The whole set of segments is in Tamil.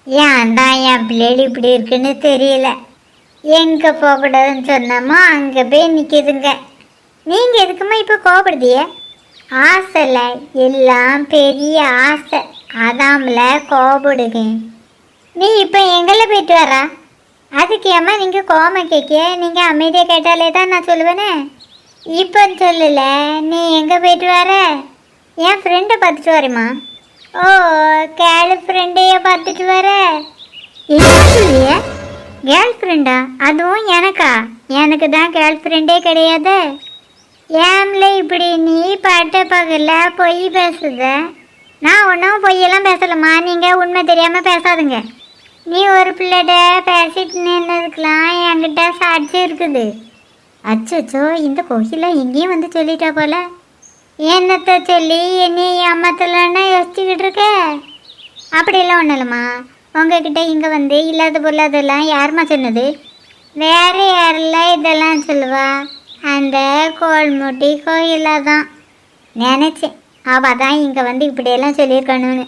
ஏன்டா என் பிள்ளைகள் இப்படி இருக்குன்னு தெரியல. எங்கே போகக்கூடாதுன்னு சொன்னோமோ அங்கே போய் நிற்கிதுங்க. நீங்கள் எதுக்குமா இப்போ கோபப்படுதிய? ஆசைல எல்லாம் பெரிய ஆசை, அதாமல கோபப்படுங்க. நீ இப்போ எங்கெல்லாம் போயிட்டு வரா? அதுக்கு ஏம்மா நீங்கள் கோமா கேட்க? நீங்கள் அமைதியாக கேட்டாலே தான் நான் சொல்லுவேனே. இப்போ சொல்லல, நீ எங்கே போயிட்டு வர? என் ஃப்ரெண்டை பார்த்துட்டு வரேம்மா. ஓ, கேர்ள் ஃப்ரெண்டையே பார்த்துட்டு வர? என்ன சொல்லிய? கேர்ள் ஃப்ரெண்டா? அதுவும் எனக்கா? எனக்கு தான் கேர்ள் ஃப்ரெண்டே கிடையாது. ஏம்ல இப்படி நீ பட்ட பகல பொய் பேசுத? நான் ஒன்றும் பொய்யெல்லாம் பேசலம்மா, நீங்கள் உண்மை தெரியாமல் பேசாதுங்க. நீ ஒரு பிள்ளைகிட்ட பேசிட்டு நின்னதுக்கெலாம் என்கிட்ட சாட்சி இருக்குது. அச்சோ, இந்த கோகிலா எங்கேயும் வந்து சொல்லிட்டா போல. என்னத்தை சொல்லி என்னை ஏமாத்தலன்னா யோசிச்சுக்கிட்டு இருக்க? அப்படியெல்லாம் ஒன்றும் இல்லைம்மா. உங்ககிட்ட இங்கே வந்து இல்லாத பொருளாதெல்லாம் யாருமா சொன்னது? வேறு யாரெல்லாம் இதெல்லாம் சொல்லுவா? அந்த கோல்முட்டி கோயிலா தான். நினச்சேன் அவள் தான் இங்கே வந்து இப்படியெல்லாம் சொல்லியிருக்கணும்னு.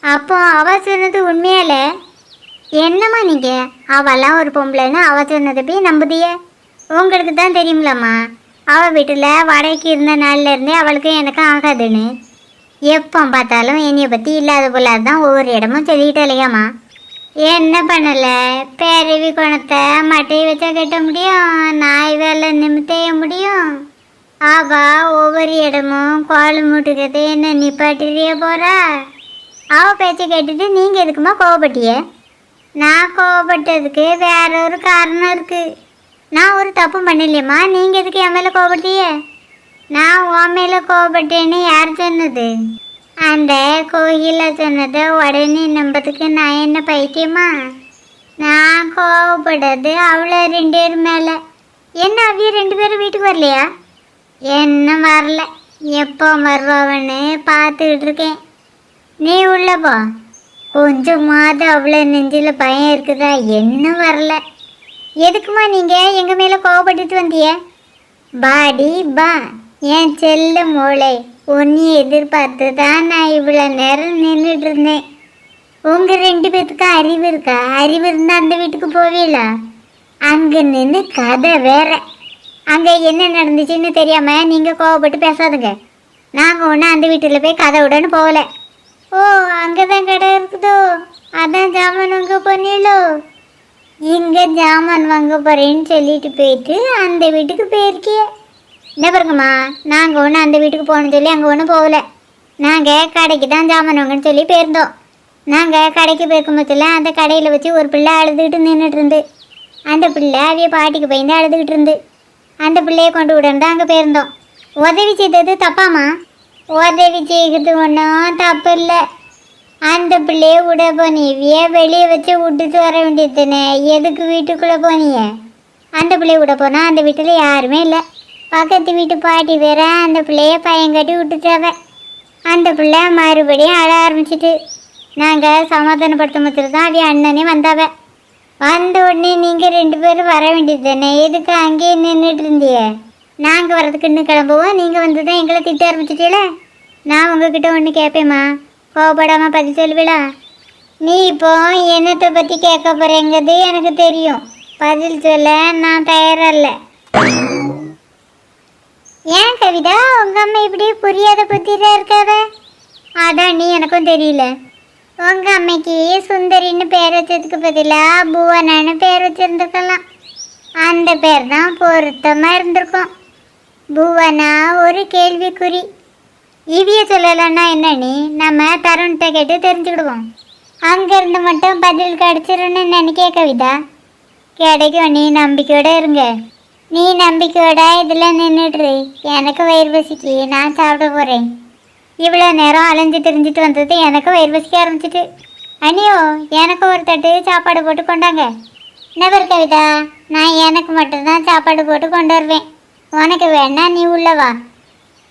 அப்போ அவள் சொன்னது உண்மையால? என்னம்மா நீங்கள் அவெல்லாம் ஒரு பொம்பளைன்னு அவள் சொன்னதை போய் நம்புதிய? உங்களுக்கு தான் தெரியுமில்லம்மா, அவள் வீட்டில் வாடகைக்கு இருந்த நாள்லேருந்தே அவளுக்கும் எனக்கும் ஆகாதுன்னு. எப்போ பார்த்தாலும் என்னையை பற்றி இல்லாத போல தான் ஒவ்வொரு இடமும் சொல்லிக்கிட்டு இல்லையாம்மா. என்ன பண்ணலை? பேரவி குணத்தை மட்டையை வச்சா கட்ட முடியும், நாய் வேலை நிமித்தைய முடியும். அவள் ஒவ்வொரு இடமும் கோலம் மூட்டுக்கிறது என்ன நிப்பாட்டியே போகிறா. அவள் பேச்சை கேட்டுட்டு நீங்கள் எதுக்குமா கோவப்பட்டிய? நான் கோவப்பட்டதுக்கு வேற ஒரு காரணம் இருக்குது. நான் ஒரு தப்பு பண்ணலையம்மா, நீங்கள் எதுக்கு என் மேலே கோவப்பட்டிய? நான் உன் மேலே கோவப்பட்டேன்னு யார் சொன்னது? அந்த கோயில சொன்னதை உடனே நம்பதுக்கு நான் என்ன பைத்தியமா? நான் கோவப்படுறது அவ்வளோ 2 பேர் மேலே. என்ன அவிய 2 பேரும் வீட்டுக்கு வரலையா? என்ன வரல, எப்போ வருவாவன்னு பார்த்துக்கிட்டு இருக்கேன். நீ உள்ள போ. கொஞ்சமாவது அவ்வளோ நெஞ்சில் பயம் இருக்குதா? என்ன வரல. எதுக்குமா நீங்கள் எங்கள் மேலே கோவப்பட்டுட்டு வந்திய? பாடி பா, என் செல்ல மூளை, ஒன்று எதிர்பார்த்து தான் நான் இவ்வளோ நேரம் நின்றுட்டு இருந்தேன். உங்கள் 2 பேர்த்துக்கு அறிவு இருக்கா? அறிவு இருந்தால் அந்த வீட்டுக்கு போவீங்களா? அங்கே நின்று கதை வேற. அங்கே என்ன நடந்துச்சுன்னு தெரியாமல் நீங்கள் கோவப்பட்டு பேசாதுங்க. நாங்கள் ஒன்று அந்த வீட்டில் போய் கதை விடன்னு போகலை. ஓ, அங்கே தான் கடை இருக்குதோ, அதான் ஜாமான் வாங்க போனீங்களோ? இங்கே ஜாமான் வாங்க போகிறேன்னு சொல்லிட்டு போயிட்டு அந்த வீட்டுக்கு போயிருக்கிய. என்ன பாருங்கம்மா, நாங்கள் ஒன்று அந்த வீட்டுக்கு போகணுன்னு சொல்லி அங்கே ஒன்றும் போகலை. நாங்கள் கடைக்கு தான் ஜாமான் வாங்கன்னு சொல்லி போயிருந்தோம். நாங்கள் கடைக்கு போயிருக்கும் பட்சத்தில் அந்த கடையில் வச்சு ஒரு பிள்ளை அழுதுகிட்டு நின்றுட்டு இருந்து. அந்த பிள்ளை அவைய பாட்டிக்கு பயந்து அழுதுகிட்டு இருந்து. அந்த பிள்ளையை கொண்டு விடணும் அங்கே போயிருந்தோம். உதவி செய்தது தப்பாம்மா? உதவி செய்கிறது ஒன்றும் தப்பு இல்லை. அந்த பிள்ளைய விட போனிய வெளியே வச்சு விட்டுட்டு வர வேண்டியதுன்னு எதுக்கு வீட்டுக்குள்ளே போனிய? அந்த பிள்ளைய விட போனால் அந்த வீட்டில் யாருமே இல்லை. பக்கத்து வீட்டு பாட்டி வேற அந்த பிள்ளைய பயங்கட்டி விட்டுட்டாவ. அந்த பிள்ளை மறுபடியும் அழ ஆரம்பிச்சிட்டு. நாங்கள் சமாதானப்படுத்த மட்டும் தான் அவைய அண்ணனே வந்தாவ. வந்த உடனே நீங்கள் 2 பேரும் வர வேண்டியது தானே, எதுக்கு அங்கேயே நின்றுட்டு இருந்திய? நாங்கள் வரதுக்கு இன்னும் கிளம்புவோம், நீங்கள் வந்து தான் எங்களை திட்ட ஆரம்பிச்சிட்டீங்களே. நான் உங்ககிட்ட ஒன்று கேட்பேம்மா, கோவப்படாமல் பதில் சொல்லுவிடா? நீ இப்போ என்னத்தை பற்றி கேட்க போகிறேங்கிறது எனக்கு தெரியும். பதில் சொல்ல நான் தயாராக இல்லை. ஏன் கவிதா, உங்கள் அம்மா இப்படி புரியாத புத்திதான் இருக்காவ? அதான் நீ எனக்கும் தெரியல. உங்கள் அம்மைக்கு சுந்தரின்னு பேர் வச்சதுக்கு பதிலாக புவனான்னு பேர் வச்சுருந்துருக்கலாம். அந்த பேர் தான் பொருத்தமாக இருந்திருக்கும். புவனா ஒரு கேள்விக்குறி. இவிய சொல்லலைன்னா என்ன? நீ நம்ம தருண்கிட்ட கேட்டு தெரிஞ்சுக்கிடுவோம். அங்கேருந்து மட்டும் பதில் கிடச்சிருன்னு நினைக்க கவிதா. கிடைக்கும், நீ நம்பிக்கையோடு இருங்க. நீ நம்பிக்கையோட இதில் நின்றுடுரு. எனக்கு வயிறு பசிக்கு, நான் சாப்பிட போகிறேன். இவ்வளோ நேரம் அலைஞ்சு தெரிஞ்சுட்டு வந்தது எனக்கு வயிறு பசிக்க ஆரம்பிச்சிட்டு. அனியோ, எனக்கு ஒரு தட்டு சாப்பாடு போட்டு கொண்டாங்க. நபர் கவிதா, நான் எனக்கு மட்டும்தான் சாப்பாடு போட்டு கொண்டு வருவேன். உனக்கு வேணா நீ உள்ளவா.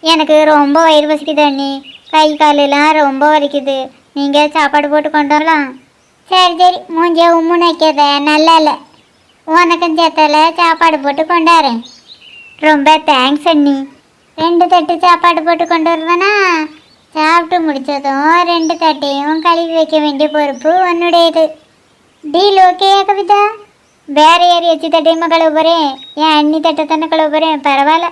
எனக்கு ரொம்ப வயிறு பசிக்குது அண்ணி, கை காலெல்லாம் ரொம்ப வலிக்குது. நீங்கள் சாப்பாடு போட்டு கொண்டு வரலாம்? சரி, மூஞ்சிய உம்முன்னு வைக்காத, நல்லா இல்லை. உனக்கும் சேர்த்தால சாப்பாடு போட்டு கொண்டாடுறேன். ரொம்ப தேங்க்ஸ் அண்ணி. 2 தட்டு சாப்பாடு போட்டு கொண்டு வருவேனா? சாப்பிட்டு முடிச்சதும் 2 தட்டையும் கழுவி வைக்க வேண்டிய பொறுப்பு உன்னுடையது. டீல் ஓகேயா கவிதா? வேற யார் எச்சி தட்டையுமா கழுவ போகிறேன்? என் அண்ணி தட்டை தானே கழுவ போகிறேன். பரவாயில்ல,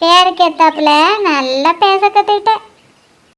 பேருக்கு ஏத்தாப்புல நல்லா பேச கற்றுக்கிட்டேன்.